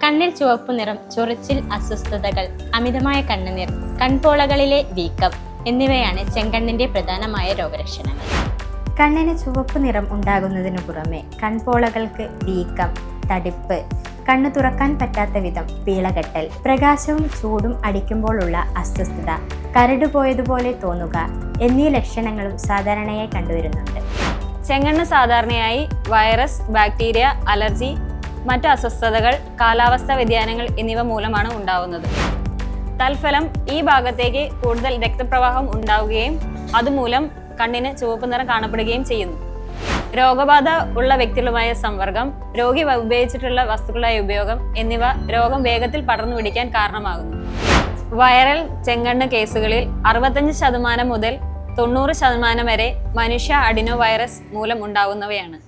കണ്ണിൽ ചുവപ്പ് നിറം, ചൊറിച്ചിൽ, അസ്വസ്ഥതകൾ, അമിതമായ കണ്ണുനീർ, കൺപോളകളിലെ വീക്കം എന്നിവയാണ് ചെങ്കണ്ണിന്റെ പ്രധാനമായ രോഗലക്ഷണങ്ങൾ. കണ്ണിന് ചുവപ്പ് നിറം ഉണ്ടാകുന്നതിനു പുറമെ കൺപോളകൾക്ക് വീക്കം, തടിപ്പ്, കണ്ണു തുറക്കാൻ പറ്റാത്ത വിധം പീളകെട്ടൽ, പ്രകാശവും ചൂടും അടിക്കുമ്പോഴുള്ള അസ്വസ്ഥത, കരടുപോയതുപോലെ തോന്നുക എന്നീ ലക്ഷണങ്ങളും സാധാരണയായി കണ്ടുവരുന്നുണ്ട്. ചെങ്കണ്ണ് സാധാരണയായി വൈറസ്, ബാക്ടീരിയ, അലർജി, മറ്റ് അസ്വസ്ഥതകൾ, കാലാവസ്ഥാ വ്യതിയാനങ്ങൾ എന്നിവ മൂലമാണ് ഉണ്ടാവുന്നത്. തൽഫലം ഈ ഭാഗത്തേക്ക് കൂടുതൽ രക്തപ്രവാഹം ഉണ്ടാവുകയും അതുമൂലം കണ്ണിന് ചുവപ്പ് നിറം കാണപ്പെടുകയും ചെയ്യുന്നു. രോഗബാധ ഉള്ള വ്യക്തികളുമായ സമ്പർക്കം, രോഗി ഉപയോഗിച്ചിട്ടുള്ള വസ്തുക്കളുടെ ഉപയോഗം എന്നിവ രോഗം വേഗത്തിൽ പടർന്നു പിടിക്കാൻ കാരണമാകുന്നു. വൈറൽ ചെങ്കണ്ണ് കേസുകളിൽ 65% മുതൽ 90% വരെ മനുഷ്യ അഡിനോ വൈറസ് മൂലം ഉണ്ടാകുന്നവയാണ്.